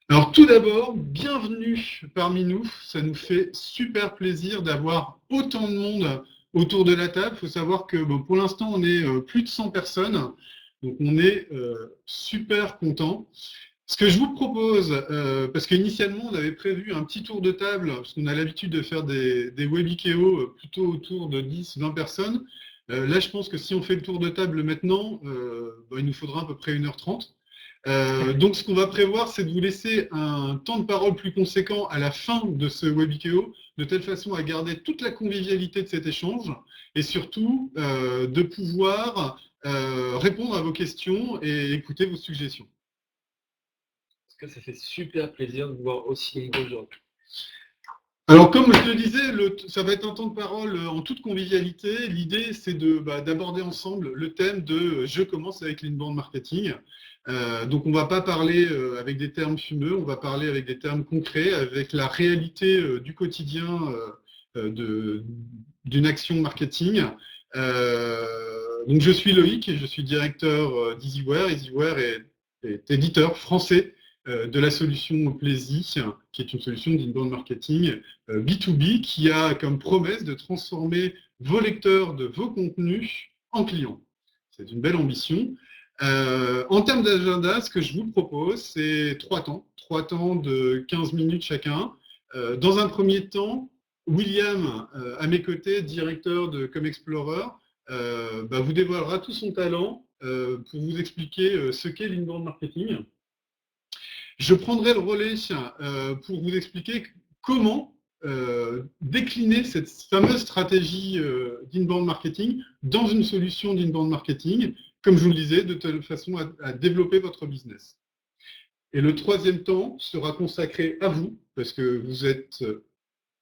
Alors tout d'abord, bienvenue parmi nous. Ça nous fait super plaisir d'avoir autant de monde autour de la table. Il faut savoir que bon, pour l'instant, on est plus de 100 personnes. Donc on est super content. Ce que je vous propose, parce qu'initialement, on avait prévu un petit tour de table, parce qu'on a l'habitude de faire des webikeo plutôt autour de 10-20 personnes. Là, je pense que si on fait le tour de table maintenant, il nous faudra à peu près 1h30. Donc, ce qu'on va prévoir, c'est de vous laisser un temps de parole plus conséquent à la fin de ce webikeo, de telle façon à garder toute la convivialité de cet échange et surtout de pouvoir répondre à vos questions et écouter vos suggestions. Parce que ça fait super plaisir de vous voir aussi nombreux aujourd'hui. Alors, comme je le disais, ça va être un temps de parole en toute convivialité. L'idée, c'est d'aborder ensemble le thème de Je commence avec l'inbound marketing. Donc, on ne va pas parler avec des termes fumeux, on va parler avec des termes concrets, avec la réalité du quotidien d'une action marketing. Donc, je suis Loïc et je suis directeur d'EasyWare. EasyWare est éditeur français de la solution Plaisy, qui est une solution d'inbound marketing B2B qui a comme promesse de transformer vos lecteurs de vos contenus en clients. C'est une belle ambition. En termes d'agenda, ce que je vous propose, c'est 3 temps de 15 minutes chacun. Dans un premier temps, William, à mes côtés, directeur de ComExplorer, vous dévoilera tout son talent pour vous expliquer ce qu'est l'inbound marketing. Je prendrai le relais pour vous expliquer comment décliner cette fameuse stratégie d'inbound marketing dans une solution d'inbound marketing, comme je vous le disais, de telle façon à développer votre business. Et le troisième temps sera consacré à vous, parce que vous êtes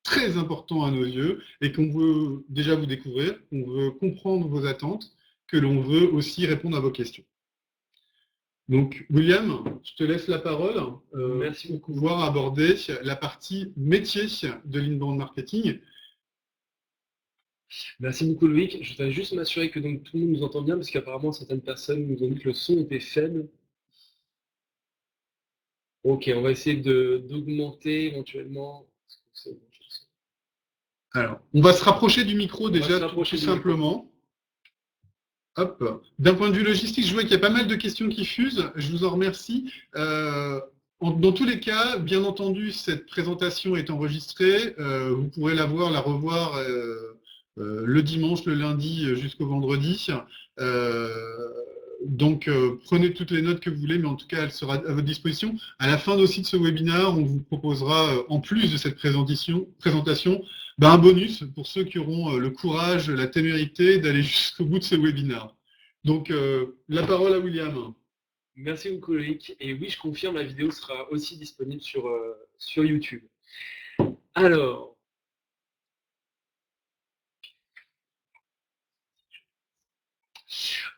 très important à nos yeux et qu'on veut déjà vous découvrir, qu'on veut comprendre vos attentes, que l'on veut aussi répondre à vos questions. Donc, William, je te laisse la parole pour pouvoir aborder la partie métier de l'inbound marketing. Merci beaucoup Loïc. Je voudrais juste m'assurer que donc, tout le monde nous entend bien, parce qu'apparemment certaines personnes nous ont dit que le son était faible. Ok, on va essayer d'augmenter éventuellement. Alors, on va se rapprocher du micro déjà tout simplement. Hop. D'un point de vue logistique, je vois qu'il y a pas mal de questions qui fusent. Je vous en remercie. Dans tous les cas, bien entendu, cette présentation est enregistrée. Vous pourrez la voir, la revoir le dimanche, le lundi jusqu'au vendredi. Donc, prenez toutes les notes que vous voulez, mais en tout cas, elle sera à votre disposition. À la fin aussi de ce webinaire, on vous proposera, en plus de cette présentation, un bonus pour ceux qui auront le courage, la témérité d'aller jusqu'au bout de ce webinaire. Donc, la parole à William. Merci beaucoup Loïc. Et oui, je confirme, la vidéo sera aussi disponible sur YouTube. Alors,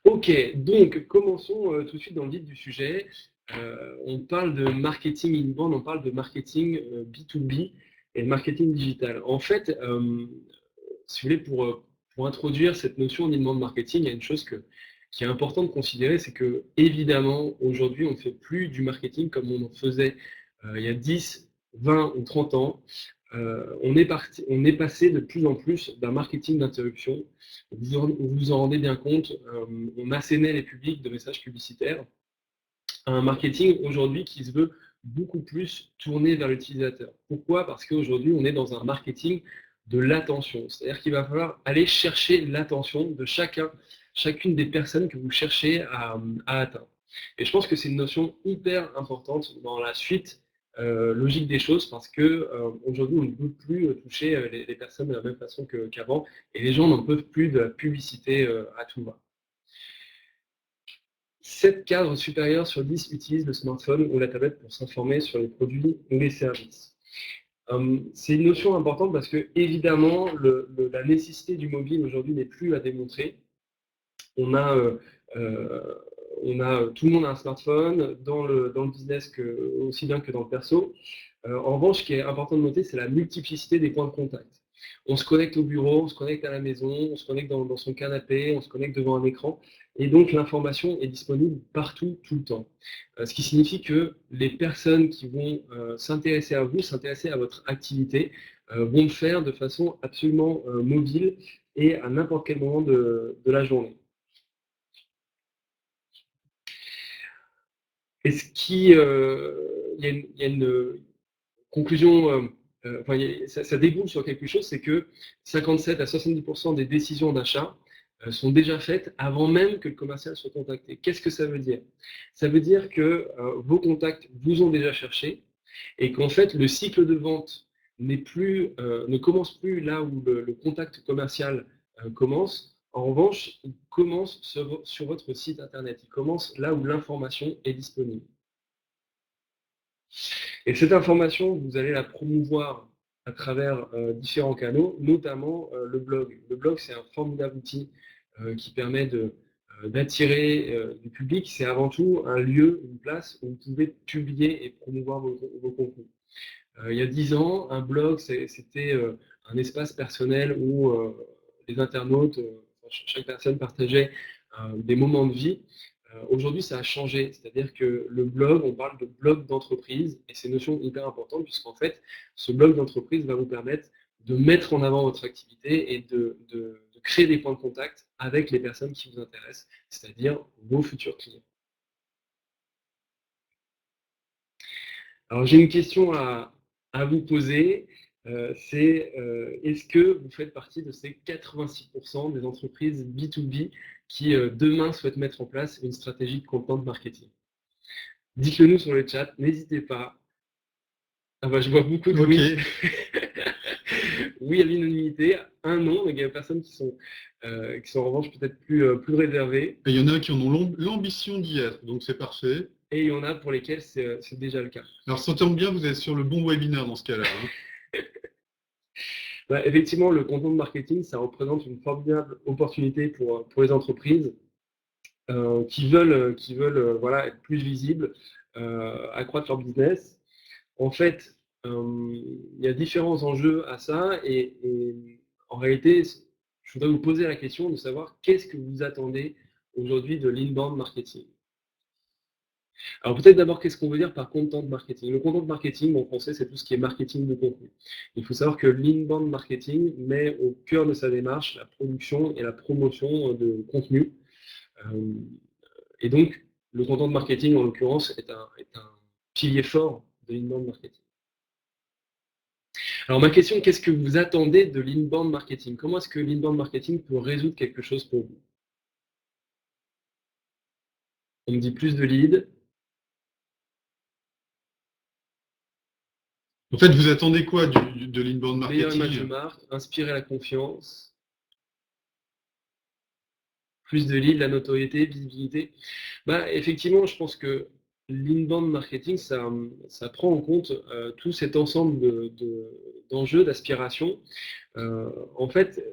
ok, donc commençons tout de suite dans le vif du sujet. On parle de marketing inbound, on parle de marketing B2B et de marketing digital. En fait, si vous voulez, pour introduire cette notion d'inbound marketing, il y a une chose qui est importante de considérer, c'est que évidemment, aujourd'hui, on ne fait plus du marketing comme on en faisait il y a 10, 20 ou 30 ans. On est passé de plus en plus d'un marketing d'interruption. Vous vous en rendez bien compte, on assénait les publics de messages publicitaires à un marketing aujourd'hui qui se veut beaucoup plus tourné vers l'utilisateur. Pourquoi? Parce qu'aujourd'hui, on est dans un marketing de l'attention. C'est-à-dire qu'il va falloir aller chercher l'attention de chacune des personnes que vous cherchez à atteindre. Et je pense que c'est une notion hyper importante dans la suite logique des choses, parce que aujourd'hui, on ne peut plus toucher les personnes de la même façon qu'avant, et les gens n'en peuvent plus de la publicité à tout va. 7 cadres supérieurs sur 10 utilisent le smartphone ou la tablette pour s'informer sur les produits ou les services. C'est une notion importante parce que, évidemment, la nécessité du mobile aujourd'hui n'est plus à démontrer. Tout le monde a un smartphone dans le business aussi bien que dans le perso. En revanche, ce qui est important de noter, c'est la multiplicité des points de contact. On se connecte au bureau, on se connecte à la maison, on se connecte dans son canapé, on se connecte devant un écran. Et donc, l'information est disponible partout, tout le temps. Ce qui signifie que les personnes qui vont s'intéresser à vous, s'intéresser à votre activité, vont le faire de façon absolument mobile et à n'importe quel moment de la journée. Et il y a une conclusion, enfin, ça déboule sur quelque chose, c'est que 57 à 70% des décisions d'achat sont déjà faites avant même que le commercial soit contacté. Qu'est-ce que ça veut dire? Ça veut dire que vos contacts vous ont déjà cherché et qu'en fait, le cycle de vente ne commence plus là où le contact commercial commence. En revanche, il commence sur votre site internet. Il commence là où l'information est disponible. Et cette information, vous allez la promouvoir à travers différents canaux, notamment le blog. Le blog, c'est un formidable outil qui permet d'attirer du public. C'est avant tout un lieu, une place où vous pouvez publier et promouvoir vos contenus. Il y a 10 ans, un blog, c'était un espace personnel où les internautes, chaque personne partageait des moments de vie. Aujourd'hui, ça a changé, c'est-à-dire que le blog, on parle de blog d'entreprise, et c'est une notion hyper importante, puisqu'en fait, ce blog d'entreprise va vous permettre de mettre en avant votre activité et de créer des points de contact avec les personnes qui vous intéressent, c'est-à-dire vos futurs clients. Alors, j'ai une question à vous poser, c'est est-ce que vous faites partie de ces 86% des entreprises B2B qui demain souhaitent mettre en place une stratégie de content marketing? Dites-le nous sur le chat, n'hésitez pas. Ah bah, je vois beaucoup de oui. Oui à l'unanimité, un non, mais il y a personnes qui sont en revanche peut-être plus réservées. Et il y en a qui en ont l'ambition d'y être, donc c'est parfait. Et il y en a pour lesquels c'est déjà le cas. Alors ça tombe bien, vous êtes sur le bon webinaire dans ce cas-là. Hein. Bah, effectivement, le content marketing, ça représente une formidable opportunité pour les entreprises qui veulent voilà, être plus visibles, accroître leur business. En fait, il y a différents enjeux à ça et en réalité, je voudrais vous poser la question de savoir qu'est-ce que vous attendez aujourd'hui de l'inbound marketing. Alors peut-être d'abord, qu'est-ce qu'on veut dire par content marketing? Le content marketing, en français, c'est tout ce qui est marketing de contenu. Il faut savoir que l'inbound marketing met au cœur de sa démarche la production et la promotion de contenu. Et donc, le content marketing, en l'occurrence, est un pilier fort de l'inbound marketing. Alors ma question, qu'est-ce que vous attendez de l'inbound marketing? Comment est-ce que l'inbound marketing peut résoudre quelque chose pour vous? On me dit plus de leads. En fait, vous attendez quoi de l'inbound marketing? Meilleure image de marque, inspirer la confiance, plus de leads, la notoriété, visibilité. Bah, effectivement, je pense que l'inbound marketing, ça prend en compte tout cet ensemble d'enjeux, d'aspirations. En fait,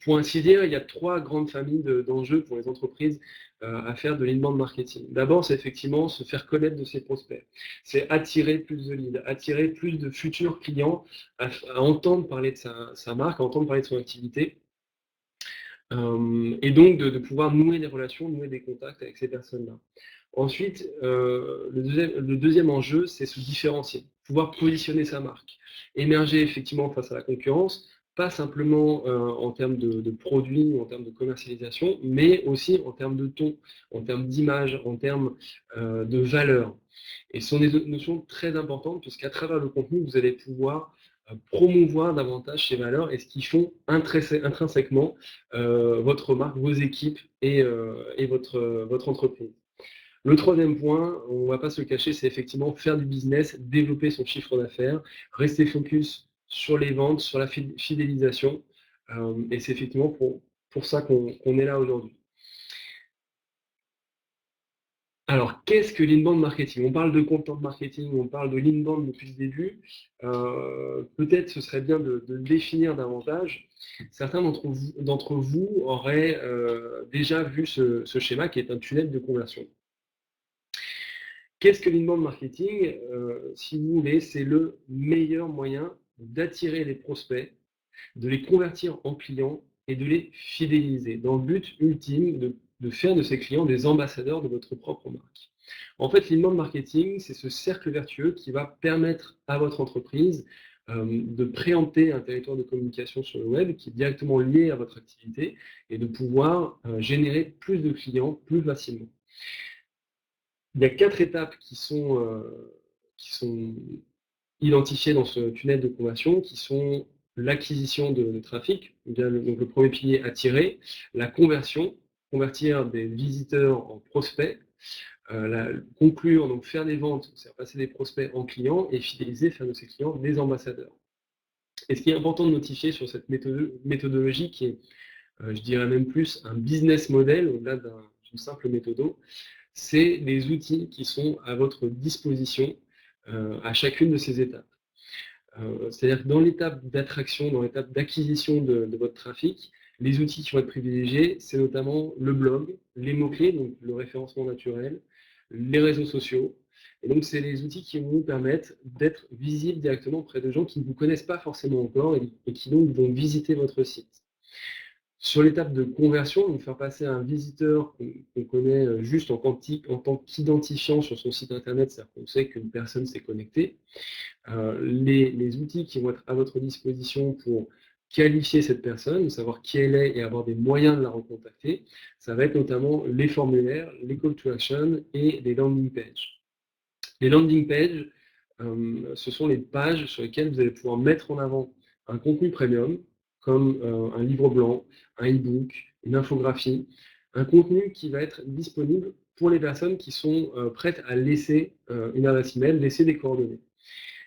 pour ainsi dire, il y a 3 grandes familles d'enjeux pour les entreprises à faire de l'inbound marketing. D'abord, c'est effectivement se faire connaître de ses prospects. C'est attirer plus de leads, attirer plus de futurs clients à entendre parler de sa marque, à entendre parler de son activité. Et donc de pouvoir nouer des relations, nouer des contacts avec ces personnes-là. Ensuite, le deuxième enjeu, c'est se différencier, pouvoir positionner sa marque, émerger effectivement face à la concurrence, pas simplement en termes de produits, en termes de commercialisation, mais aussi en termes de ton, en termes d'image, en termes de valeur. Et ce sont des notions très importantes, puisqu'à travers le contenu, vous allez pouvoir promouvoir davantage ces valeurs et ce qui font intrinsèquement votre marque, vos équipes et votre entreprise. Le troisième point, on ne va pas se le cacher, c'est effectivement faire du business, développer son chiffre d'affaires, rester focus sur les ventes, sur la fidélisation. Et c'est effectivement pour ça qu'on est là aujourd'hui. Alors, qu'est-ce que l'inbound marketing? On parle de content marketing, on parle de l'inbound depuis le début. Peut-être ce serait bien de le définir davantage. Certains d'entre vous auraient déjà vu ce schéma qui est un tunnel de conversion. Qu'est-ce que l'inbound marketing? Si vous voulez, c'est le meilleur moyen d'attirer les prospects, de les convertir en clients et de les fidéliser, dans le but ultime de de faire de ses clients des ambassadeurs de votre propre marque. En fait, l'inbound marketing, c'est ce cercle vertueux qui va permettre à votre entreprise de préempter un territoire de communication sur le web qui est directement lié à votre activité et de pouvoir générer plus de clients plus facilement. Il y a 4 étapes qui sont identifiées dans ce tunnel de conversion, qui sont l'acquisition de trafic, donc le premier pilier, attirer, la conversion, convertir des visiteurs en prospects, conclure, donc faire des ventes, c'est passer des prospects en clients, et fidéliser, faire de ces clients des ambassadeurs. Et ce qui est important de notifier sur cette méthodologie, qui est, je dirais même plus, un business model, au-delà d'une simple méthode, c'est les outils qui sont à votre disposition à chacune de ces étapes. C'est-à-dire que dans l'étape d'attraction, dans l'étape d'acquisition de votre trafic, les outils qui vont être privilégiés, c'est notamment le blog, les mots-clés, donc le référencement naturel, les réseaux sociaux. Et donc, c'est les outils qui vont vous permettre d'être visible directement auprès de gens qui ne vous connaissent pas forcément encore et qui donc vont visiter votre site. Sur l'étape de conversion, donc faire passer un visiteur qu'on connaît juste en tant qu'identifiant sur son site internet, c'est-à-dire qu'on sait qu'une personne s'est connectée. Les outils qui vont être à votre disposition pour qualifier cette personne, savoir qui elle est et avoir des moyens de la recontacter, ça va être notamment les formulaires, les call to action et les landing pages. Les landing pages, ce sont les pages sur lesquelles vous allez pouvoir mettre en avant un contenu premium, comme un livre blanc, un e-book, une infographie, un contenu qui va être disponible pour les personnes qui sont prêtes à laisser une adresse email, laisser des coordonnées.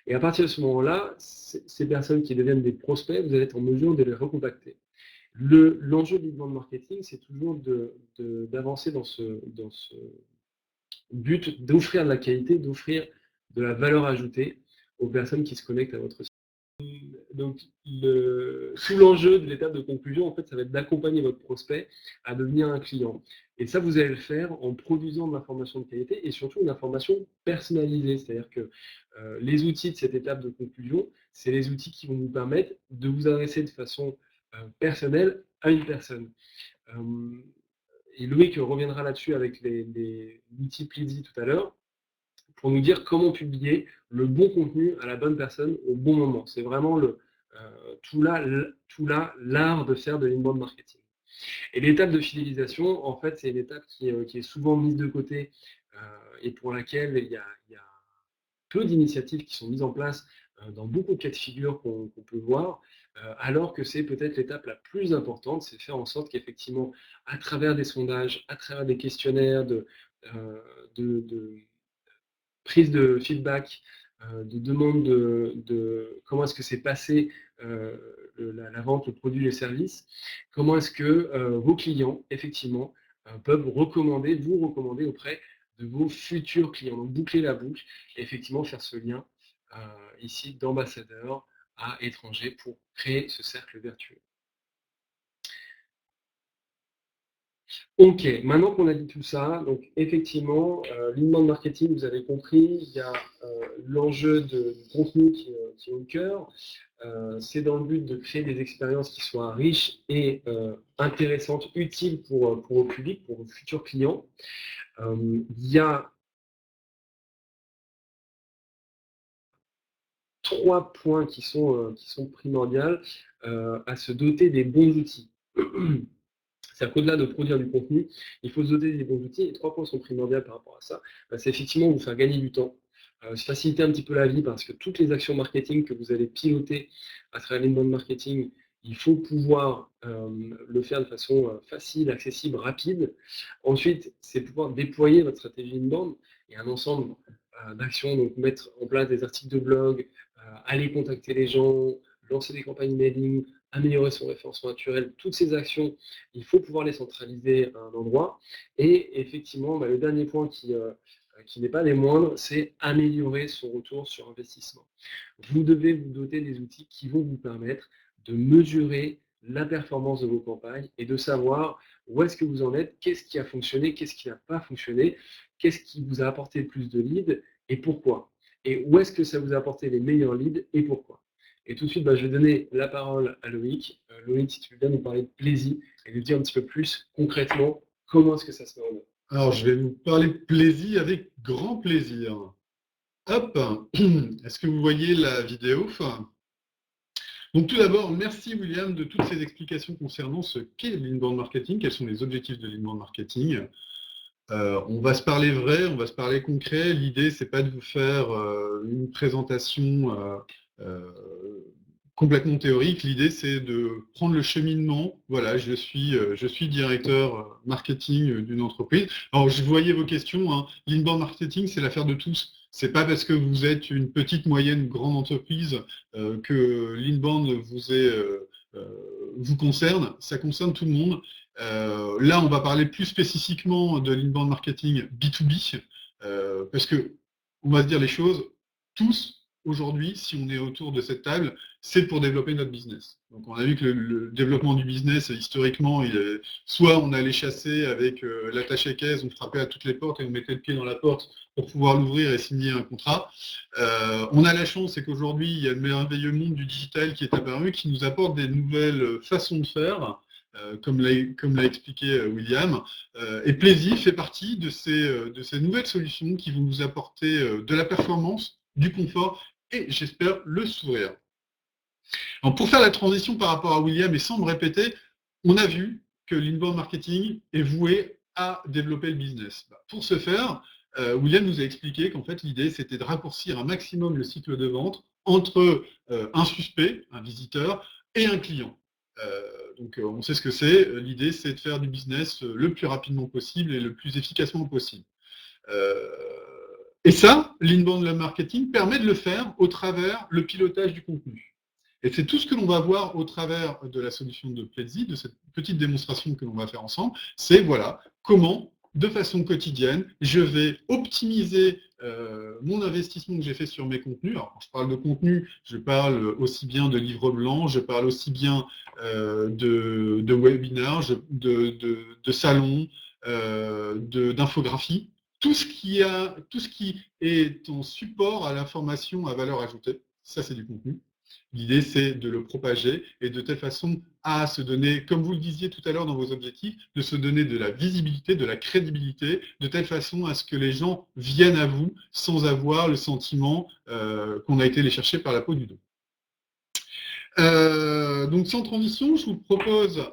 Et à partir de ce moment-là, ces personnes qui deviennent des prospects, vous allez être en mesure de les recontacter. L'enjeu de l'inbound marketing, c'est toujours d'avancer dans ce but d'offrir de la qualité, d'offrir de la valeur ajoutée aux personnes qui se connectent à votre site. Donc, tout l'enjeu de l'étape de conclusion, en fait, ça va être d'accompagner votre prospect à devenir un client. Et ça, vous allez le faire en produisant de l'information de qualité et surtout une information personnalisée. C'est-à-dire que les outils de cette étape de conclusion, c'est les outils qui vont vous permettre de vous adresser de façon personnelle à une personne. Et Loïc reviendra là-dessus avec l'outil Pleasy tout à l'heure, pour nous dire comment publier le bon contenu à la bonne personne au bon moment. C'est vraiment tout là l'art de faire de l'inbound marketing. Et l'étape de fidélisation, en fait, c'est une étape qui est souvent mise de côté et pour laquelle il y a peu d'initiatives qui sont mises en place dans beaucoup de cas de figure qu'on peut voir, alors que c'est peut-être l'étape la plus importante, c'est faire en sorte qu'effectivement, à travers des sondages, à travers des questionnaires de prise de feedback, de demande de comment est-ce que c'est passé la vente, le produit, le service, comment est-ce que vos clients, effectivement, peuvent vous recommander auprès de vos futurs clients. Donc, boucler la boucle et effectivement faire ce lien ici d'ambassadeur à étranger pour créer ce cercle vertueux. Ok, maintenant qu'on a dit tout ça, donc effectivement, l'inbound marketing, vous avez compris, il y a l'enjeu de contenu qui est au cœur. C'est dans le but de créer des expériences qui soient riches et intéressantes, utiles pour vos publics, pour vos futurs clients. Il y a 3 points qui sont primordiaux à se doter des bons outils. C'est-à-dire qu'au-delà de produire du contenu, il faut se doter des bons outils. Et 3 points sont primordiaux par rapport à ça. C'est effectivement vous faire gagner du temps, se faciliter un petit peu la vie parce que toutes les actions marketing que vous allez piloter à travers l'inbound marketing, il faut pouvoir le faire de façon facile, accessible, rapide. Ensuite, c'est pouvoir déployer votre stratégie inbound et un ensemble d'actions, donc mettre en place des articles de blog, aller contacter les gens, lancer des campagnes mailing, améliorer son référencement naturel, toutes ces actions, il faut pouvoir les centraliser à un endroit. Et effectivement, le dernier point qui n'est pas des moindres, c'est améliorer son retour sur investissement. Vous devez vous doter des outils qui vont vous permettre de mesurer la performance de vos campagnes et de savoir où est-ce que vous en êtes, qu'est-ce qui a fonctionné, qu'est-ce qui n'a pas fonctionné, qu'est-ce qui vous a apporté le plus de leads et pourquoi. Et où est-ce que ça vous a apporté les meilleurs leads et pourquoi. Et tout de suite, je vais donner la parole à Loïc. Loïc, si tu veux bien nous parler de Pleasy et nous dire un petit peu plus concrètement comment est-ce que ça se met en œuvre? Alors, je vais vous parler de Plaisy avec grand plaisir. Hop, est-ce que vous voyez la vidéo? Donc tout d'abord, merci William de toutes ces explications concernant ce qu'est l'inbound marketing, quels sont les objectifs de l'inbound marketing. On va se parler vrai, on va se parler concret. L'idée, c'est pas de vous faire une présentation complètement théorique. L'idée, c'est de prendre le cheminement. Voilà, je suis directeur marketing d'une entreprise. Alors, je voyais vos questions. Hein. L'inbound marketing, c'est l'affaire de tous. C'est pas parce que vous êtes une petite, moyenne, grande entreprise que l'inbound vous concerne. Ça concerne tout le monde. Là, on va parler plus spécifiquement de l'inbound marketing B2B, parce que on va se dire les choses, tous, aujourd'hui, si on est autour de cette table, c'est pour développer notre business. Donc on a vu que le développement du business, historiquement, soit on allait chasser avec l'attache à caisse, on frappait à toutes les portes et on mettait le pied dans la porte pour pouvoir l'ouvrir et signer un contrat. On a la chance, c'est qu'aujourd'hui, il y a le merveilleux monde du digital qui est apparu, qui nous apporte des nouvelles façons de faire, comme l'a expliqué William. Et Plaisy fait partie de ces nouvelles solutions qui vont nous apporter de la performance, du confort et, j'espère, le sourire. Alors, pour faire la transition par rapport à William et sans me répéter, on a vu que l'inbound marketing est voué à développer le business. Pour ce faire, William nous a expliqué qu'en fait, l'idée, c'était de raccourcir un maximum le cycle de vente entre un suspect, un visiteur, et un client. Donc, on sait ce que c'est. L'idée, c'est de faire du business le plus rapidement possible et le plus efficacement possible. Et ça, l'inbound marketing permet de le faire au travers le pilotage du contenu. Et c'est tout ce que l'on va voir au travers de la solution de Plaisy, de cette petite démonstration que l'on va faire ensemble. C'est voilà comment, de façon quotidienne, je vais optimiser mon investissement que j'ai fait sur mes contenus. Alors, quand je parle de contenu, je parle aussi bien de livres blancs, je parle aussi bien de webinaires, de salons, d'infographies. Tout ce qui est en support à l'information à valeur ajoutée, ça c'est du contenu. L'idée, c'est de le propager et de telle façon à se donner, comme vous le disiez tout à l'heure dans vos objectifs, de se donner de la visibilité, de la crédibilité, de telle façon à ce que les gens viennent à vous sans avoir le sentiment qu'on a été les chercher par la peau du dos. Donc sans transition, je vous propose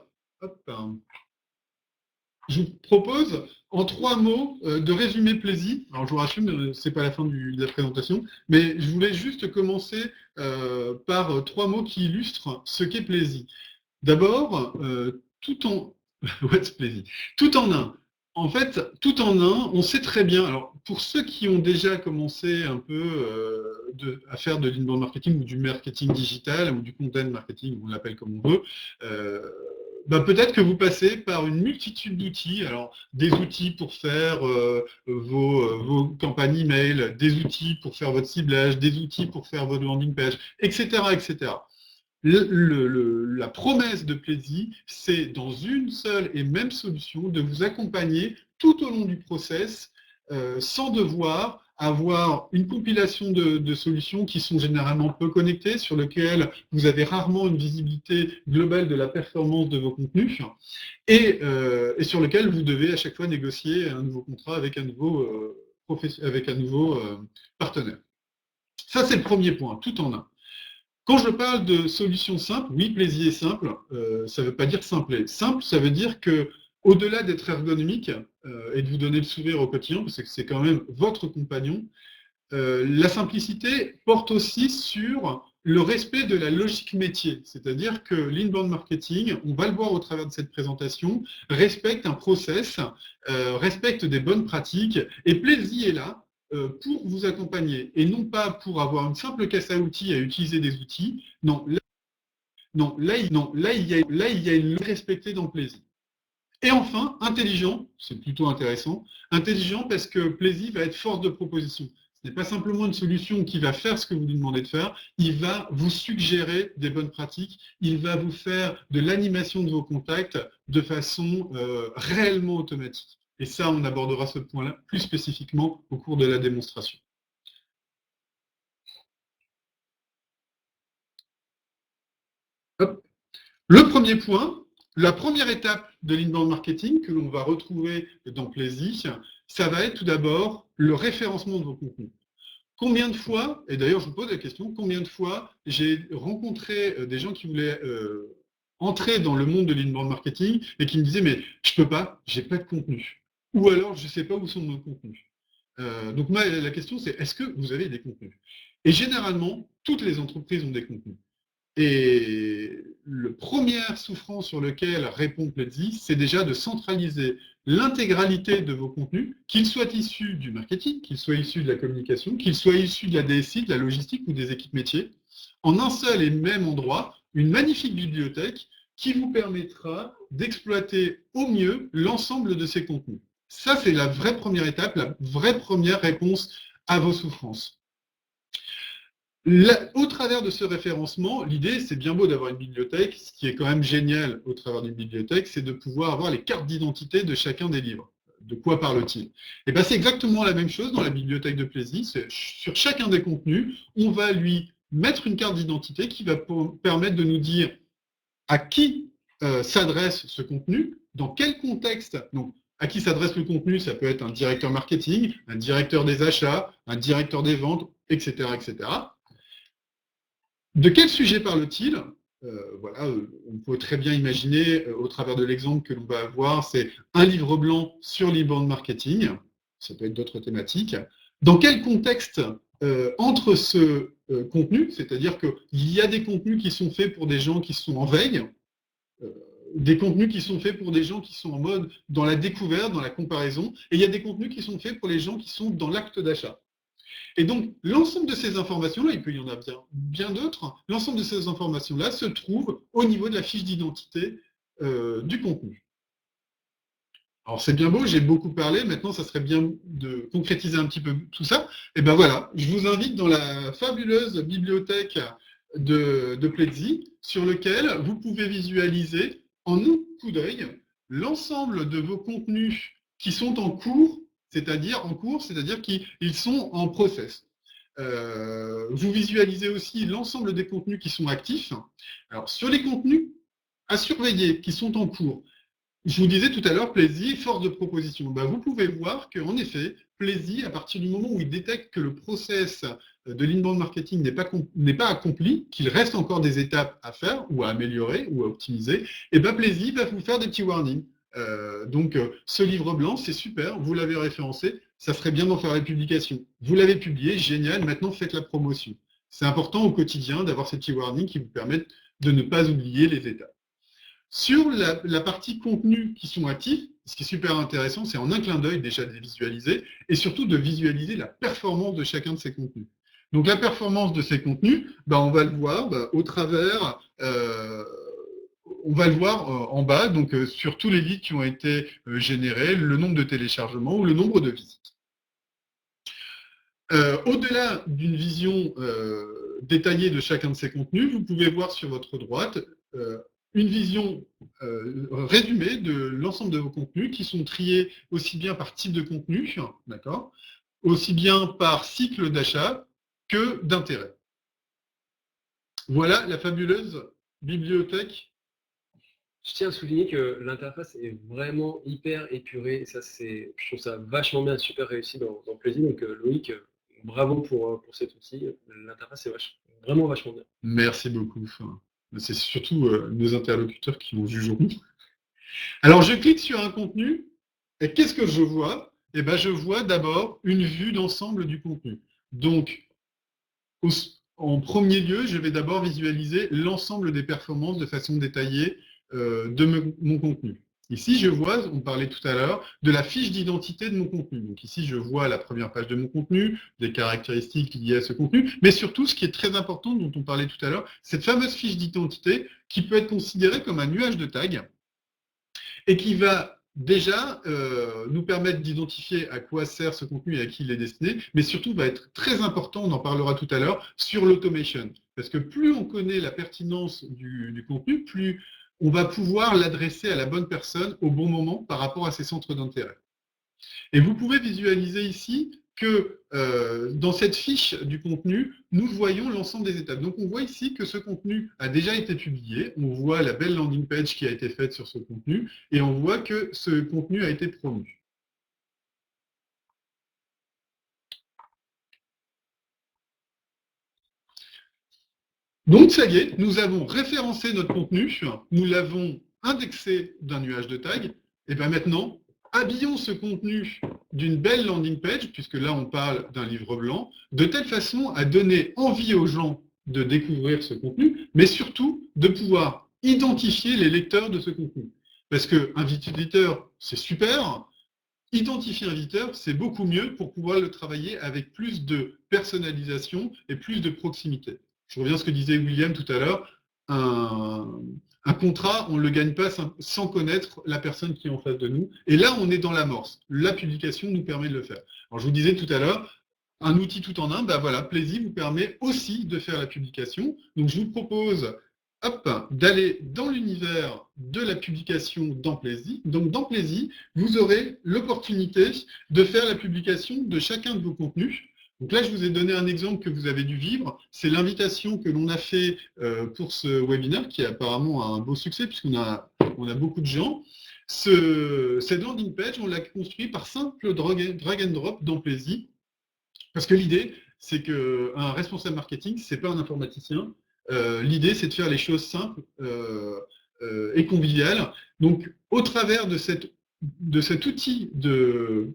en 3 mots de résumer Plaisy. Alors je vous rassure, c'est pas la fin de la présentation, mais je voulais juste commencer par 3 mots qui illustrent ce qu'est Plaisy. D'abord, What's Plaisy? Tout en un. En fait, tout en un, on sait très bien. Alors, pour ceux qui ont déjà commencé un peu à faire de l'inbound marketing ou du marketing digital ou du content marketing, on l'appelle comme on veut, peut-être que vous passez par une multitude d'outils. Alors, des outils pour faire vos campagnes email, des outils pour faire votre ciblage, des outils pour faire votre landing page, etc., etc. La promesse de Plaisy, c'est dans une seule et même solution de vous accompagner tout au long du process sans devoir avoir une compilation de solutions qui sont généralement peu connectées, sur lesquelles vous avez rarement une visibilité globale de la performance de vos contenus et sur lesquelles vous devez à chaque fois négocier un nouveau contrat avec un nouveau partenaire. Ça, c'est le premier point, tout en un. Quand je parle de solutions simples, oui, Plaisy est simple, ça ne veut pas dire simplet. Simple, ça veut dire que au-delà d'être ergonomique et de vous donner le sourire au quotidien, parce que c'est quand même votre compagnon, la simplicité porte aussi sur le respect de la logique métier. C'est-à-dire que l'inbound marketing, on va le voir au travers de cette présentation, respecte un process, respecte des bonnes pratiques, et Plaisy est là pour vous accompagner, et non pas pour avoir une simple caisse à outils à utiliser des outils. Non, là, il y a une respectée dans Plaisy. Et enfin, intelligent, c'est plutôt intéressant, intelligent parce que Plaisy va être force de proposition. Ce n'est pas simplement une solution qui va faire ce que vous lui demandez de faire, il va vous suggérer des bonnes pratiques, il va vous faire de l'animation de vos contacts de façon réellement automatique. Et ça, on abordera ce point-là plus spécifiquement au cours de la démonstration. Hop. Le premier point, la première étape de l'inbound marketing que l'on va retrouver dans Plaisy, ça va être tout d'abord le référencement de vos contenus. Combien de fois, et d'ailleurs je vous pose la question, combien de fois j'ai rencontré des gens qui voulaient entrer dans le monde de l'inbound marketing et qui me disaient mais je peux pas, j'ai pas de contenu. Ou alors je sais pas où sont mes contenus. Donc moi la question c'est est-ce que vous avez des contenus? Et généralement, toutes les entreprises ont des contenus. Et le premier souffrance sur lequel répond Pledzi, c'est déjà de centraliser l'intégralité de vos contenus, qu'ils soient issus du marketing, qu'ils soient issus de la communication, qu'ils soient issus de la DSI, de la logistique ou des équipes métiers, en un seul et même endroit, une magnifique bibliothèque qui vous permettra d'exploiter au mieux l'ensemble de ces contenus. Ça, c'est la vraie première étape, la vraie première réponse à vos souffrances. Au travers de ce référencement, l'idée, c'est bien beau d'avoir une bibliothèque. Ce qui est quand même génial au travers d'une bibliothèque, c'est de pouvoir avoir les cartes d'identité de chacun des livres. De quoi parle-t-il? Et bien, c'est exactement la même chose dans la bibliothèque de Plaisy. Sur chacun des contenus, on va lui mettre une carte d'identité qui va permettre de nous dire à qui s'adresse ce contenu, dans quel contexte. Donc, à qui s'adresse le contenu, ça peut être un directeur marketing, un directeur des achats, un directeur des ventes, etc., etc. De quel sujet parle-t-il? Voilà, on peut très bien imaginer, au travers de l'exemple que l'on va avoir, c'est un livre blanc sur l'inbound marketing. Ça peut être d'autres thématiques. Dans quel contexte entre ce contenu, c'est-à-dire qu'il y a des contenus qui sont faits pour des gens qui sont en veille, des contenus qui sont faits pour des gens qui sont en mode dans la découverte, dans la comparaison, et il y a des contenus qui sont faits pour les gens qui sont dans l'acte d'achat. Et donc, l'ensemble de ces informations-là, il peut y en avoir bien d'autres, l'ensemble de ces informations-là se trouve au niveau de la fiche d'identité du contenu. Alors, c'est bien beau, j'ai beaucoup parlé, maintenant, ça serait bien de concrétiser un petit peu tout ça. Et ben voilà, je vous invite dans la fabuleuse bibliothèque de Pledzi, sur lequel vous pouvez visualiser en un coup d'œil l'ensemble de vos contenus qui sont en cours, c'est-à-dire qu'ils sont en process. Vous visualisez aussi l'ensemble des contenus qui sont actifs. Alors, sur les contenus à surveiller qui sont en cours, je vous disais tout à l'heure, Plaisy, force de proposition. Ben, vous pouvez voir qu'en effet, Plaisy, à partir du moment où il détecte que le process de l'inbound marketing n'est pas accompli, qu'il reste encore des étapes à faire, ou à améliorer, ou à optimiser, et ben Plaisy va vous faire des petits warnings. Donc, ce livre blanc, c'est super, vous l'avez référencé, ça serait bien d'en faire la publication. Vous l'avez publié, génial, maintenant faites la promotion. C'est important au quotidien d'avoir ces petits warnings qui vous permettent de ne pas oublier les étapes. Sur la partie contenu qui sont actifs, ce qui est super intéressant, c'est en un clin d'œil déjà de les visualiser et surtout de visualiser la performance de chacun de ces contenus. Donc la performance de ces contenus, on va le voir au travers, on va le voir en bas, donc sur tous les leads qui ont été générés, le nombre de téléchargements ou le nombre de visites. Au-delà d'une vision détaillée de chacun de ces contenus, vous pouvez voir sur votre droite une vision résumée de l'ensemble de vos contenus qui sont triés aussi bien par type de contenu, d'accord, aussi bien par cycle d'achat que d'intérêt. Voilà la fabuleuse bibliothèque. Je tiens à souligner que l'interface est vraiment hyper épurée. Et ça, je trouve ça vachement bien, super réussi dans Plaisy. Donc Loïc, bravo pour cet outil. L'interface est vraiment vachement bien. Merci beaucoup. C'est surtout nos interlocuteurs qui en jugeront. Alors, je clique sur un contenu, et qu'est-ce que je vois? Eh bien, je vois d'abord une vue d'ensemble du contenu. Donc, en premier lieu, je vais d'abord visualiser l'ensemble des performances de façon détaillée de mon contenu. Ici, je vois, on parlait tout à l'heure, de la fiche d'identité de mon contenu. Donc ici, je vois la première page de mon contenu, des caractéristiques liées à ce contenu, mais surtout, ce qui est très important, dont on parlait tout à l'heure, cette fameuse fiche d'identité qui peut être considérée comme un nuage de tags et qui va déjà nous permettre d'identifier à quoi sert ce contenu et à qui il est destiné, mais surtout va être très important, on en parlera tout à l'heure, sur l'automation. Parce que plus on connaît la pertinence du contenu, plus on va pouvoir l'adresser à la bonne personne au bon moment par rapport à ses centres d'intérêt. Et vous pouvez visualiser ici que dans cette fiche du contenu, nous voyons l'ensemble des étapes. Donc on voit ici que ce contenu a déjà été publié, on voit la belle landing page qui a été faite sur ce contenu, et on voit que ce contenu a été promu. Donc ça y est, nous avons référencé notre contenu, nous l'avons indexé d'un nuage de tags, et bien maintenant, habillons ce contenu d'une belle landing page, puisque là on parle d'un livre blanc, de telle façon à donner envie aux gens de découvrir ce contenu, mais surtout de pouvoir identifier les lecteurs de ce contenu. Parce qu'un visiteur, c'est super, identifier un visiteur, c'est beaucoup mieux pour pouvoir le travailler avec plus de personnalisation et plus de proximité. Je reviens à ce que disait William tout à l'heure, un contrat, on ne le gagne pas sans connaître la personne qui est en face de nous. Et là, on est dans l'amorce. La publication nous permet de le faire. Alors, je vous disais tout à l'heure, un outil tout en un, ben voilà, Plaisy vous permet aussi de faire la publication. Donc, je vous propose d'aller dans l'univers de la publication dans Plaisy. Donc, dans Plaisy, vous aurez l'opportunité de faire la publication de chacun de vos contenus. Donc là, je vous ai donné un exemple que vous avez dû vivre. C'est l'invitation que l'on a fait pour ce webinaire, qui apparemment a un beau succès, puisqu'on a beaucoup de gens. Cette landing page, on l'a construit par simple drag and drop dans Plaisy. Parce que l'idée, c'est qu'un responsable marketing, ce n'est pas un informaticien. L'idée, c'est de faire les choses simples et conviviales. Donc, au travers de cet outil de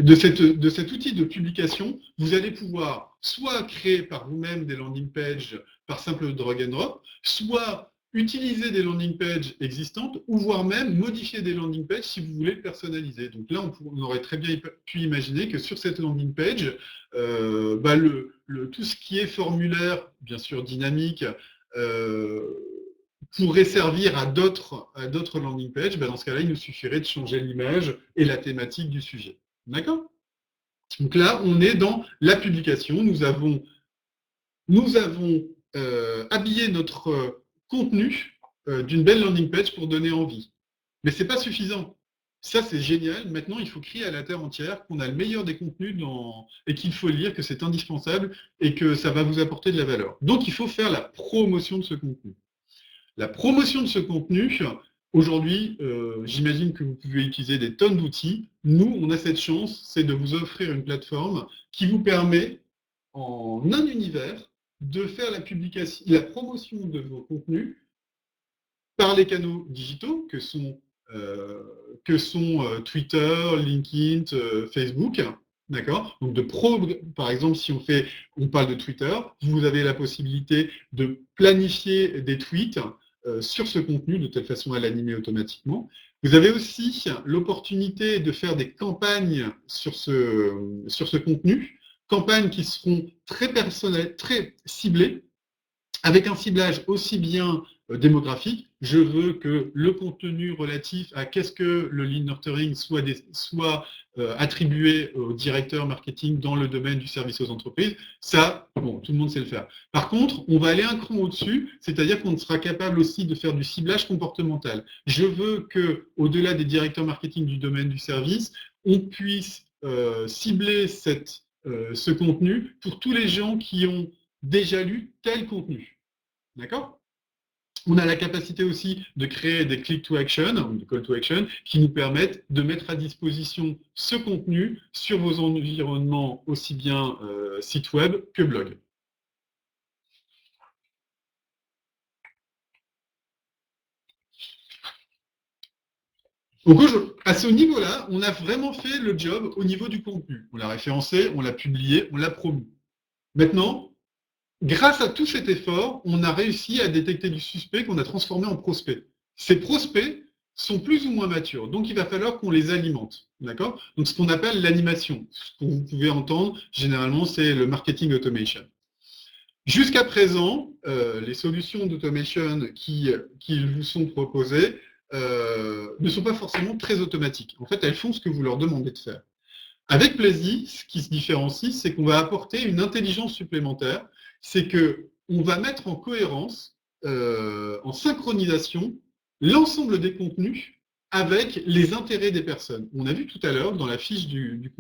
cet outil de publication, vous allez pouvoir soit créer par vous-même des landing pages par simple drag and drop, soit utiliser des landing pages existantes, ou voire même modifier des landing pages si vous voulez le personnaliser. Donc là, on aurait très bien pu imaginer que sur cette landing page, tout ce qui est formulaire, bien sûr dynamique, pourrait servir à d'autres landing pages. Dans ce cas-là, il nous suffirait de changer l'image et la thématique du sujet. D'accord? Donc là, on est dans la publication. Nous avons habillé notre contenu d'une belle landing page pour donner envie. Mais ce n'est pas suffisant. Ça, c'est génial. Maintenant, il faut crier à la terre entière qu'on a le meilleur des contenus et qu'il faut lire, que c'est indispensable et que ça va vous apporter de la valeur. Donc, il faut faire la promotion de ce contenu. La promotion de ce contenu, aujourd'hui, j'imagine que vous pouvez utiliser des tonnes d'outils. Nous, on a cette chance, c'est de vous offrir une plateforme qui vous permet, en un univers, de faire la promotion de vos contenus par les canaux digitaux que sont Twitter, LinkedIn, Facebook. D'accord? Donc par exemple, si on parle de Twitter, vous avez la possibilité de planifier des tweets sur ce contenu, de telle façon à l'animer automatiquement. Vous avez aussi l'opportunité de faire des campagnes sur ce contenu, campagnes qui seront très personnelles, très ciblées, avec un ciblage aussi bien démographique. Je veux que le contenu relatif à qu'est-ce que le lead nurturing soit attribué au directeur marketing dans le domaine du service aux entreprises. Ça, bon, tout le monde sait le faire. Par contre, on va aller un cran au-dessus, c'est-à-dire qu'on sera capable aussi de faire du ciblage comportemental. Je veux que, au-delà des directeurs marketing du domaine du service, on puisse cibler ce contenu pour tous les gens qui ont déjà lu tel contenu. D'accord? On a la capacité aussi de créer des click to action, des call to action, qui nous permettent de mettre à disposition ce contenu sur vos environnements aussi bien site web que blog. Donc, à ce niveau-là, on a vraiment fait le job au niveau du contenu. On l'a référencé, on l'a publié, on l'a promu. Maintenant, grâce à tout cet effort, on a réussi à détecter du suspect qu'on a transformé en prospect. Ces prospects sont plus ou moins matures, donc il va falloir qu'on les alimente. D'accord? Donc ce qu'on appelle l'animation, ce que vous pouvez entendre, généralement, c'est le marketing automation. Jusqu'à présent, les solutions d'automation qui vous sont proposées ne sont pas forcément très automatiques. En fait, elles font ce que vous leur demandez de faire. Avec Plaisy, ce qui se différencie, c'est qu'on va apporter une intelligence supplémentaire, c'est qu'on va mettre en cohérence, en synchronisation, l'ensemble des contenus avec les intérêts des personnes. On a vu tout à l'heure dans la fiche du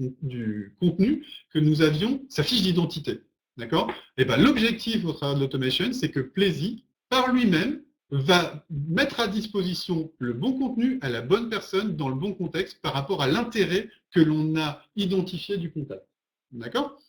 contenu que nous avions sa fiche d'identité. D'accord? Et ben, l'objectif au travers de l'automation, c'est que Plaisy, par lui-même, va mettre à disposition le bon contenu à la bonne personne dans le bon contexte par rapport à l'intérêt que l'on a identifié du contact. D'accord?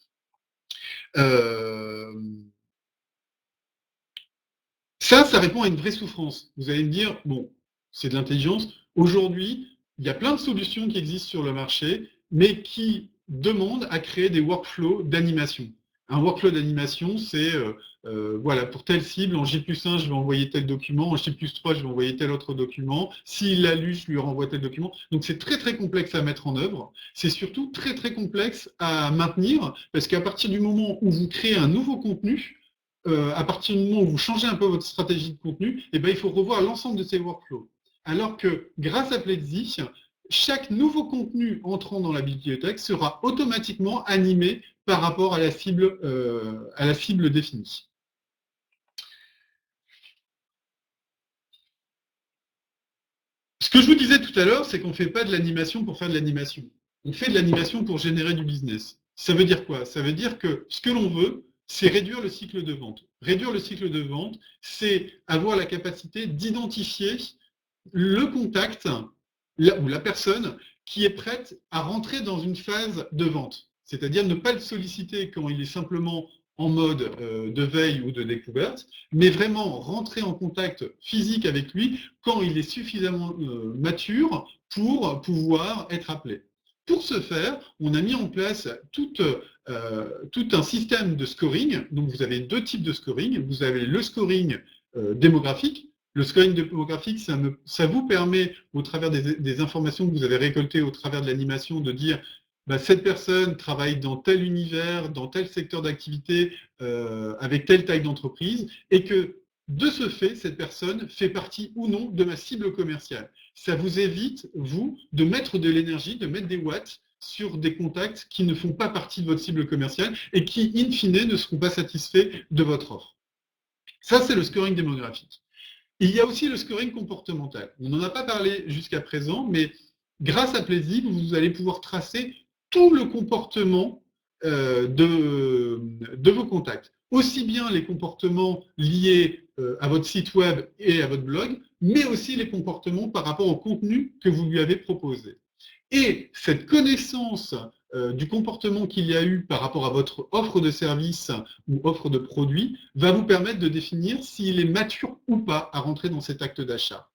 Ça répond à une vraie souffrance. Vous allez me dire, bon, c'est de l'intelligence. Aujourd'hui, il y a plein de solutions qui existent sur le marché, mais qui demandent à créer des workflows d'animation. Un workflow d'animation, c'est, voilà, pour telle cible, en J+1, je vais envoyer tel document, en J+3, je vais envoyer tel autre document. S'il l'a lu, je lui renvoie tel document. Donc, c'est très, très complexe à mettre en œuvre. C'est surtout très, très complexe à maintenir, parce qu'à partir du moment où vous créez un nouveau contenu, à partir du moment où vous changez un peu votre stratégie de contenu, eh ben, il faut revoir l'ensemble de ces workflows. Alors que grâce à Pledzi, chaque nouveau contenu entrant dans la bibliothèque sera automatiquement animé par rapport à la cible définie. Ce que je vous disais tout à l'heure, c'est qu'on ne fait pas de l'animation pour faire de l'animation. On fait de l'animation pour générer du business. Ça veut dire quoi? Ça veut dire que ce que l'on veut, c'est réduire le cycle de vente. Réduire le cycle de vente, c'est avoir la capacité d'identifier le contact ou la personne qui est prête à rentrer dans une phase de vente. C'est-à-dire ne pas le solliciter quand il est simplement en mode de veille ou de découverte, mais vraiment rentrer en contact physique avec lui quand il est suffisamment mature pour pouvoir être appelé. Pour ce faire, on a mis en place tout un système de scoring. Donc vous avez deux types de scoring. Vous avez le scoring démographique. Le scoring démographique, ça vous permet, au travers des informations que vous avez récoltées au travers de l'animation, de dire bah, cette personne travaille dans tel univers, dans tel secteur d'activité, avec telle taille d'entreprise, et que de ce fait, cette personne fait partie ou non de ma cible commerciale. Ça vous évite, vous, de mettre de l'énergie, de mettre des watts sur des contacts qui ne font pas partie de votre cible commerciale et qui, in fine, ne seront pas satisfaits de votre offre. Ça, c'est le scoring démographique. Il y a aussi le scoring comportemental. On n'en a pas parlé jusqu'à présent, mais grâce à Plaisy, vous allez pouvoir tracer tout le comportement de vos contacts. Aussi bien les comportements liés à votre site web et à votre blog, mais aussi les comportements par rapport au contenu que vous lui avez proposé. Et cette connaissance du comportement qu'il y a eu par rapport à votre offre de service ou offre de produit va vous permettre de définir s'il est mature ou pas à rentrer dans cet acte d'achat.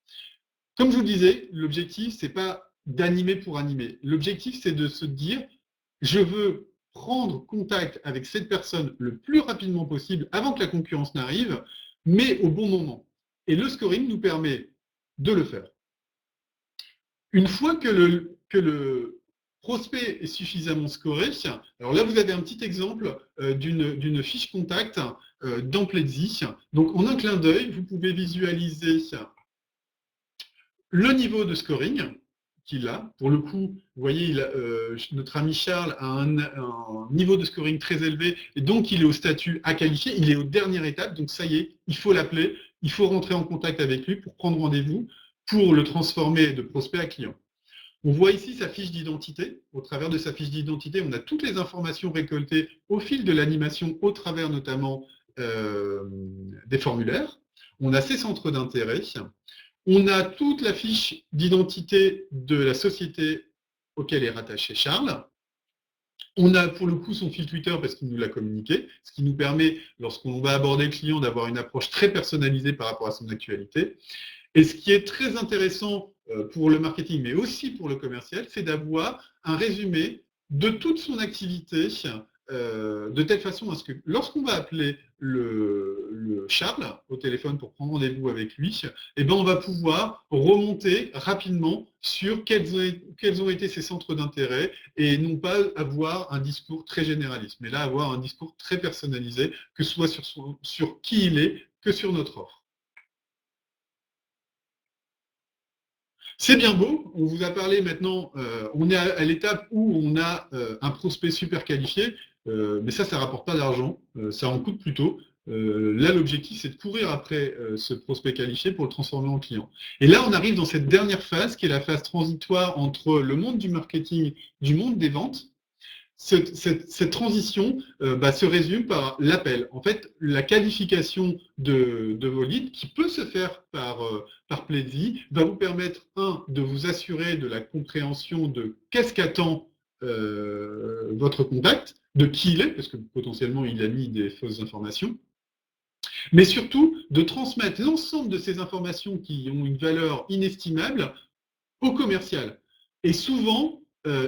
Comme je vous disais, l'objectif, ce n'est pas d'animer pour animer. L'objectif, c'est de se dire, je veux prendre contact avec cette personne le plus rapidement possible avant que la concurrence n'arrive, mais au bon moment. Et le scoring nous permet de le faire. Une fois que le prospect est suffisamment scoré, alors là, vous avez un petit exemple d'une fiche contact dans Pledzi. Donc, en un clin d'œil, vous pouvez visualiser le niveau de scoring qu'il a. Pour le coup, vous voyez, notre ami Charles a un niveau de scoring très élevé et donc il est au statut à qualifier. Il est aux dernières étapes, donc ça y est, il faut l'appeler, il faut rentrer en contact avec lui pour prendre rendez-vous, pour le transformer de prospect à client. On voit ici sa fiche d'identité. Au travers de sa fiche d'identité, on a toutes les informations récoltées au fil de l'animation, au travers notamment des formulaires. On a ses centres d'intérêt. On a toute la fiche d'identité de la société auquel est rattaché Charles. On a pour le coup son fil Twitter parce qu'il nous l'a communiqué, ce qui nous permet, lorsqu'on va aborder le client, d'avoir une approche très personnalisée par rapport à son actualité. Et ce qui est très intéressant pour le marketing, mais aussi pour le commercial, c'est d'avoir un résumé de toute son activité, de telle façon à ce que lorsqu'on va appeler le Charles au téléphone pour prendre rendez-vous avec lui, eh ben on va pouvoir remonter rapidement sur quels ont été ses centres d'intérêt et non pas avoir un discours très généraliste, mais là avoir un discours très personnalisé, que ce soit sur qui il est, que sur notre offre. C'est bien beau, on vous a parlé maintenant, on est à l'étape où on a un prospect super qualifié, mais ça ne rapporte pas d'argent, ça en coûte plutôt. là, l'objectif, c'est de courir après ce prospect qualifié pour le transformer en client. Et là, on arrive dans cette dernière phase, qui est la phase transitoire entre le monde du marketing, du monde des ventes. Cette transition se résume par l'appel. En fait, la qualification de vos leads, qui peut se faire par Pledzi, va vous permettre, de vous assurer de la compréhension de qu'est-ce qu'attend votre contact, de qui il est, parce que potentiellement il a mis des fausses informations, mais surtout de transmettre l'ensemble de ces informations qui ont une valeur inestimable au commercial. Et souvent,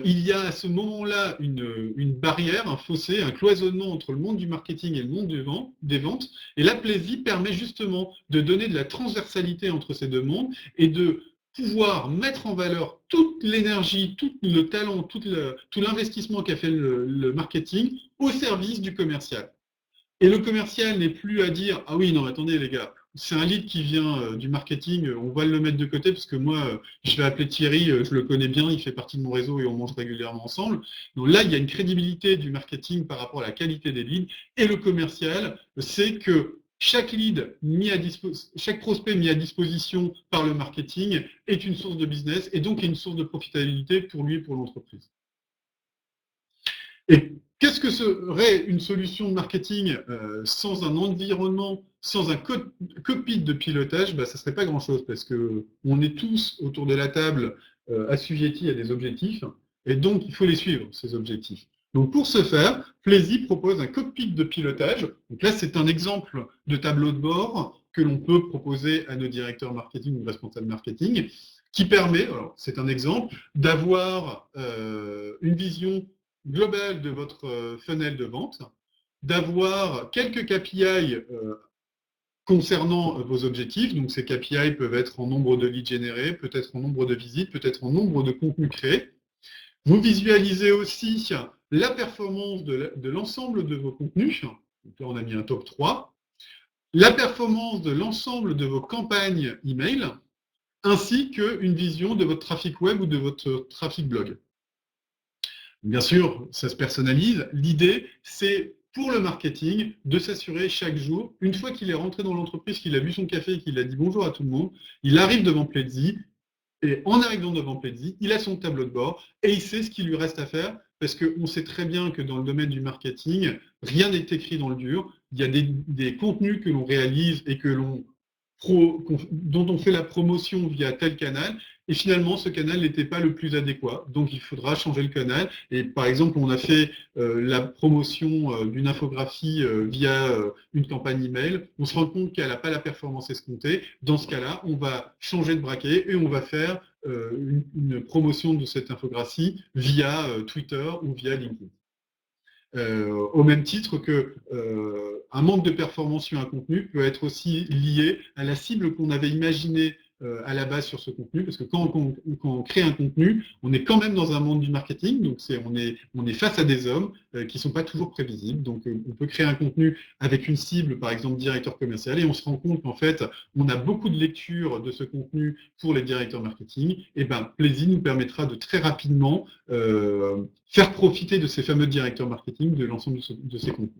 il y a à ce moment-là une barrière, un fossé, un cloisonnement entre le monde du marketing et le monde des ventes. Et la Pledzi permet justement de donner de la transversalité entre ces deux mondes et de pouvoir mettre en valeur toute l'énergie, tout le talent, tout l'investissement qu'a fait le marketing au service du commercial. Et le commercial n'est plus à dire « Ah oui, non, attendez les gars, c'est un lead qui vient du marketing, on va le mettre de côté parce que moi, je vais appeler Thierry, je le connais bien, il fait partie de mon réseau et on mange régulièrement ensemble. » Donc là, il y a une crédibilité du marketing par rapport à la qualité des leads. Et le commercial, c'est que chaque chaque prospect mis à disposition par le marketing est une source de business et donc une source de profitabilité pour lui et pour l'entreprise. Et qu'est-ce que serait une solution de marketing sans un environnement, sans un cockpit de pilotage? Ça ne serait pas grand-chose parce qu'on est tous autour de la table assujettis à des objectifs et donc il faut les suivre, ces objectifs. Donc pour ce faire, Pledzi propose un cockpit de pilotage. Donc là, c'est un exemple de tableau de bord que l'on peut proposer à nos directeurs marketing ou responsables marketing qui permet, alors c'est un exemple, d'avoir une vision globale de votre funnel de vente, d'avoir quelques KPI concernant vos objectifs. Donc ces KPI peuvent être en nombre de leads générés, peut-être en nombre de visites, peut-être en nombre de contenus créés. Vous visualisez aussi la performance de l'ensemble de vos contenus. Donc là, on a mis un top 3. La performance de l'ensemble de vos campagnes email, ainsi qu'une vision de votre trafic web ou de votre trafic blog. Bien sûr, ça se personnalise. L'idée, c'est pour le marketing de s'assurer chaque jour, une fois qu'il est rentré dans l'entreprise, qu'il a bu son café et qu'il a dit bonjour à tout le monde, il arrive devant Pledzi et en arrivant devant Pledzi, il a son tableau de bord et il sait ce qu'il lui reste à faire parce qu'on sait très bien que dans le domaine du marketing, rien n'est écrit dans le dur. Il y a des contenus que l'on réalise et dont on fait la promotion via tel canal, et finalement ce canal n'était pas le plus adéquat, donc il faudra changer le canal. Et par exemple, on a fait la promotion d'une infographie via une campagne email, on se rend compte qu'elle n'a pas la performance escomptée. Dans ce cas-là, on va changer de braquet et on va faire une promotion de cette infographie via Twitter ou via LinkedIn. Au même titre que un manque de performance sur un contenu peut être aussi lié à la cible qu'on avait imaginée à la base sur ce contenu, parce que quand on crée un contenu, on est quand même dans un monde du marketing, donc on est face à des hommes qui ne sont pas toujours prévisibles. Donc on peut créer un contenu avec une cible, par exemple directeur commercial, et on se rend compte qu'en fait, on a beaucoup de lectures de ce contenu pour les directeurs marketing. Et Pledzi nous permettra de très rapidement faire profiter de ces fameux directeurs marketing de l'ensemble de ces contenus.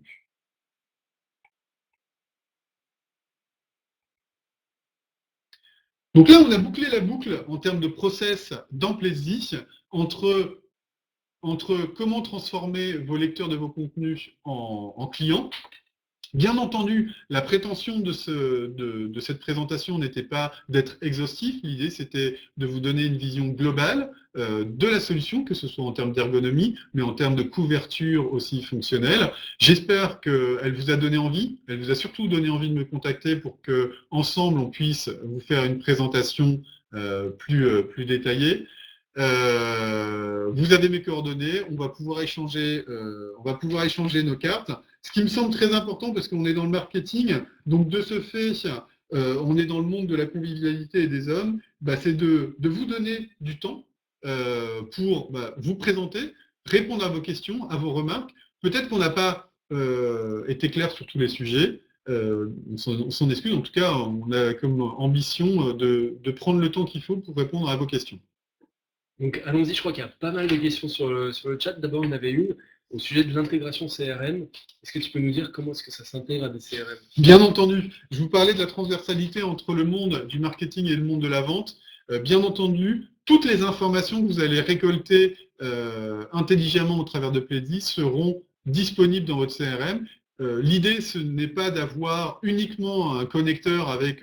Donc là, on a bouclé la boucle en termes de process dans Pledzi entre comment transformer vos lecteurs de vos contenus en clients. Bien entendu, la prétention de cette présentation n'était pas d'être exhaustif. L'idée, c'était de vous donner une vision globale de la solution, que ce soit en termes d'ergonomie, mais en termes de couverture aussi fonctionnelle. J'espère qu'elle vous a donné envie. Elle vous a surtout donné envie de me contacter pour qu'ensemble, on puisse vous faire une présentation plus détaillée. Vous avez mes coordonnées, on va pouvoir échanger nos cartes. Ce qui me semble très important, parce qu'on est dans le marketing, donc de ce fait, on est dans le monde de la convivialité et des hommes, c'est de vous donner du temps pour vous présenter, répondre à vos questions, à vos remarques. Peut-être qu'on n'a pas été clair sur tous les sujets. On s'en excuse. En tout cas, on a comme ambition de prendre le temps qu'il faut pour répondre à vos questions. Donc allons-y, je crois qu'il y a pas mal de questions sur le chat. D'abord, on avait une. au sujet de l'intégration CRM. Est-ce que tu peux nous dire comment est-ce que ça s'intègre à des CRM? Bien entendu, je vous parlais de la transversalité entre le monde du marketing et le monde de la vente. Bien entendu, toutes les informations que vous allez récolter intelligemment au travers de Pledzi seront disponibles dans votre CRM. L'idée, ce n'est pas d'avoir uniquement un connecteur avec,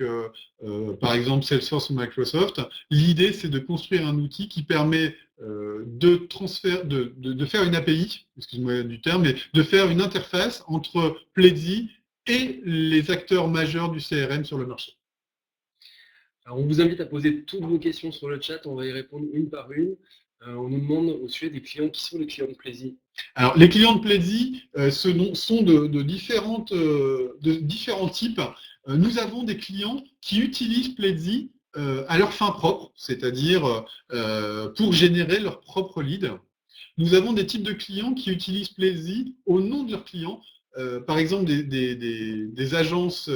par exemple, Salesforce ou Microsoft. L'idée, c'est de construire un outil qui permet de faire une API, excuse-moi du terme, mais de faire une interface entre Pledzi et les acteurs majeurs du CRM sur le marché. Alors, on vous invite à poser toutes vos questions sur le chat, on va y répondre une par une. On nous demande au sujet des clients, qui sont les clients de Pledzi? Alors, les clients de Pledzi sont de différents types. Nous avons des clients qui utilisent Pledzi à leur fin propre, c'est-à-dire pour générer leur propre lead. Nous avons des types de clients qui utilisent Pledzi au nom de leurs clients, par exemple des agences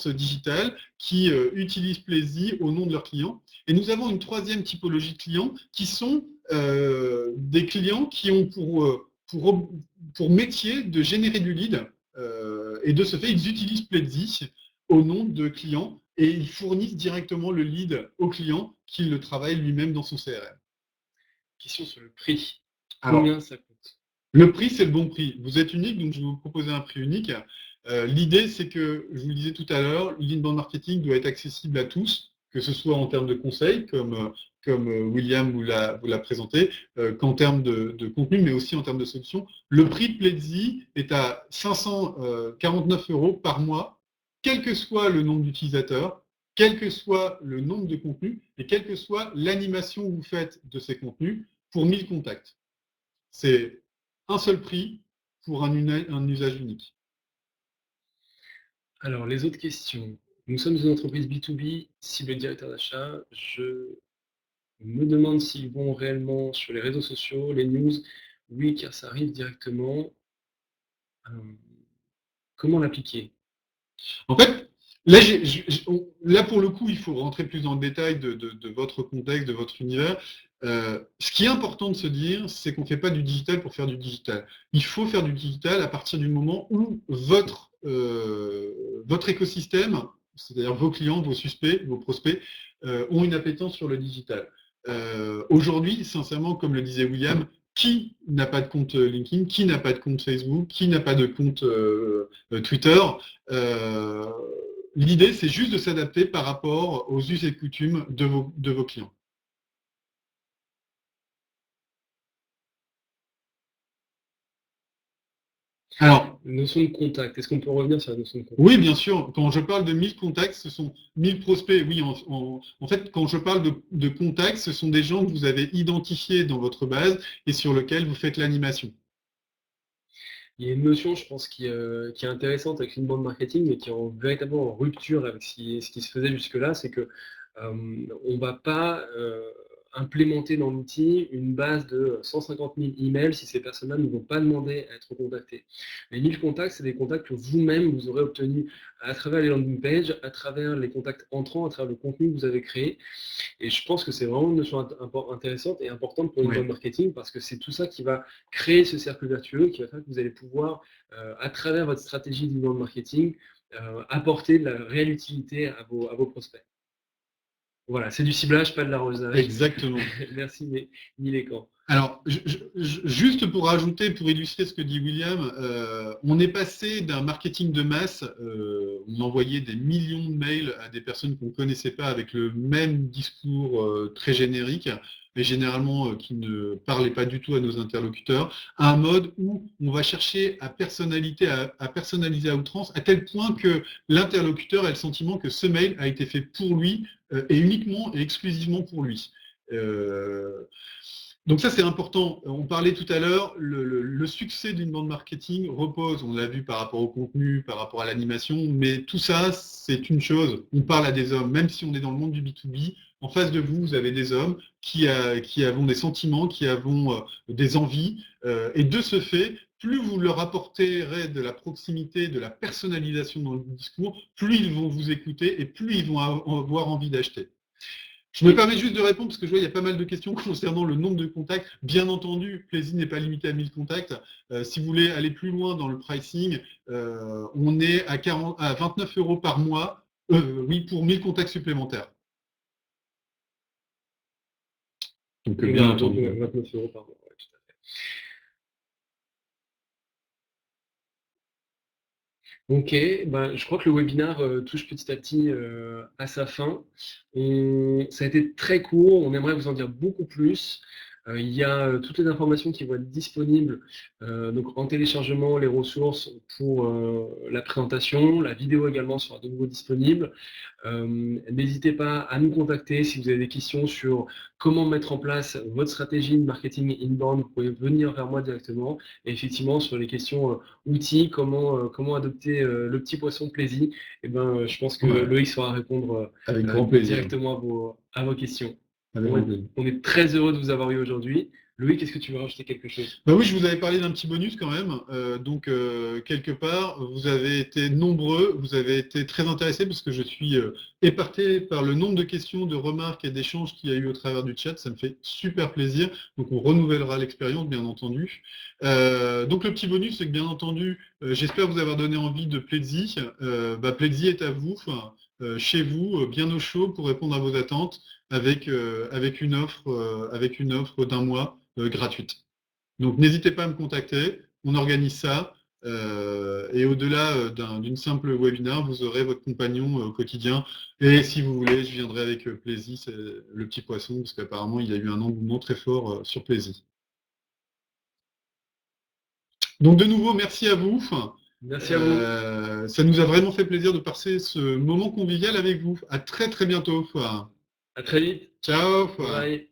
digitales qui utilisent Pledzi au nom de leurs clients. Et nous avons une troisième typologie de clients qui sont des clients qui ont pour métier de générer du lead. Et de ce fait, ils utilisent Pledzi au nom de clients et ils fournissent directement le lead au client qui le travaille lui-même dans son CRM. Question sur le prix. Alors, combien ça coûte? Le prix, c'est le bon prix. Vous êtes unique, donc je vais vous proposer un prix unique. L'idée, c'est que, je vous le disais tout à l'heure, l'inbound marketing doit être accessible à tous, que ce soit en termes de conseils, comme William vous l'a présenté, qu'en termes de contenu, mais aussi en termes de solutions. Le prix de Pledzi est à 549 € par mois, quel que soit le nombre d'utilisateurs, quel que soit le nombre de contenus, et quelle que soit l'animation que vous faites de ces contenus, pour 1000 contacts. C'est un seul prix pour un usage unique. Alors, les autres questions. Nous sommes une entreprise B2B, cible directeur d'achat. Je me demande s'ils vont réellement sur les réseaux sociaux, les news. Oui, car ça arrive directement. Comment l'appliquer? En fait, là, pour le coup, il faut rentrer plus dans le détail de votre contexte, de votre univers. Ce qui est important de se dire, c'est qu'on ne fait pas du digital pour faire du digital. Il faut faire du digital à partir du moment où votre écosystème, c'est-à-dire vos clients, vos suspects, vos prospects, ont une appétence sur le digital. Aujourd'hui, sincèrement, comme le disait William, qui n'a pas de compte LinkedIn, qui n'a pas de compte Facebook, qui n'a pas de compte Twitter? L'idée, c'est juste de s'adapter par rapport aux us et coutumes de vos clients. Alors, Notion de contact. Est-ce qu'on peut revenir sur la notion de contact? oui, bien sûr. Quand je parle de 1000 contacts, ce sont 1000 prospects. Oui, en fait, quand je parle de contacts, ce sont des gens que vous avez identifiés dans votre base et sur lesquels vous faites l'animation. Il y a une notion, je pense, qui est intéressante avec l'inbound marketing et qui est véritablement en rupture avec ce qui se faisait jusque-là, c'est que on ne va pas implémenter dans l'outil une base de 150 000 emails si ces personnes-là ne vont pas demander à être contactées. Les 1000 contacts, c'est des contacts que vous-même, vous aurez obtenus à travers les landing pages, à travers les contacts entrants, à travers le contenu que vous avez créé. Et je pense que c'est vraiment une notion intéressante et importante pour l'inbound marketing parce que c'est tout ça qui va créer ce cercle vertueux, qui va faire que vous allez pouvoir, à travers votre stratégie d'inbound marketing, apporter de la réelle utilité à vos prospects. Voilà, c'est du ciblage, pas de l'arrosage. Exactement. Merci, Nilécan. Alors, juste pour rajouter, pour illustrer ce que dit William, on est passé d'un marketing de masse, on envoyait des millions de mails à des personnes qu'on ne connaissait pas avec le même discours très générique, mais généralement qui ne parlait pas du tout à nos interlocuteurs, à un mode où on va chercher à personnaliser à outrance, à tel point que l'interlocuteur a le sentiment que ce mail a été fait pour lui et uniquement et exclusivement pour lui. Donc ça, c'est important. On parlait tout à l'heure, le succès d'une bande marketing repose, on l'a vu par rapport au contenu, par rapport à l'animation, mais tout ça, c'est une chose. On parle à des hommes, même si on est dans le monde du B2B, en face de vous, vous avez des hommes qui avons des sentiments, qui avons des envies, et de ce fait, plus vous leur apporterez de la proximité, de la personnalisation dans le discours, plus ils vont vous écouter et plus ils vont avoir envie d'acheter. Je me permets juste de répondre parce que je vois il y a pas mal de questions concernant le nombre de contacts. Bien entendu, Plaisir n'est pas limité à 1000 contacts. Si vous voulez aller plus loin dans le pricing, on est à 29 euros par mois, oui, pour 1000 contacts supplémentaires. Donc, bien entendu. 29 euros par mois. Ouais, tout à fait. Ok, ben, je crois que le webinaire touche petit à petit à sa fin. Ça a été très court, on aimerait vous en dire beaucoup plus. Il y a toutes les informations qui vont être disponibles donc en téléchargement, les ressources pour la présentation, la vidéo également sera de nouveau disponible. N'hésitez pas à nous contacter si vous avez des questions sur comment mettre en place votre stratégie de marketing inbound. Vous pouvez venir vers moi directement. Et effectivement, sur les questions outils, comment adopter le petit poisson plaisir, eh ben, je pense que Loïc saura répondre avec grand plaisir directement à vos questions. Avec grand plaisir. On est très heureux de vous avoir eu aujourd'hui. Loïc, est-ce que tu veux rajouter quelque chose? Bah oui, je vous avais parlé d'un petit bonus quand même. Quelque part, vous avez été nombreux, vous avez été très intéressés parce que je suis épaté par le nombre de questions, de remarques et d'échanges qu'il y a eu au travers du chat. Ça me fait super plaisir. Donc, on renouvellera l'expérience, bien entendu. Donc, le petit bonus, c'est que, bien entendu, j'espère vous avoir donné envie de Pledzi. Pledzi est à vous, chez vous, bien au chaud pour répondre à vos attentes avec une offre d'un mois gratuite. Donc n'hésitez pas à me contacter, on organise ça. Et au-delà d'une simple webinaire, vous aurez votre compagnon au quotidien. Et si vous voulez, je viendrai avec Plaisir, c'est le petit poisson, parce qu'apparemment, il y a eu un engouement très fort sur Plaisir. Donc de nouveau, merci à vous. Merci à vous. Ça nous a vraiment fait plaisir de passer ce moment convivial avec vous. À très très bientôt. À très vite. Ciao. Bye.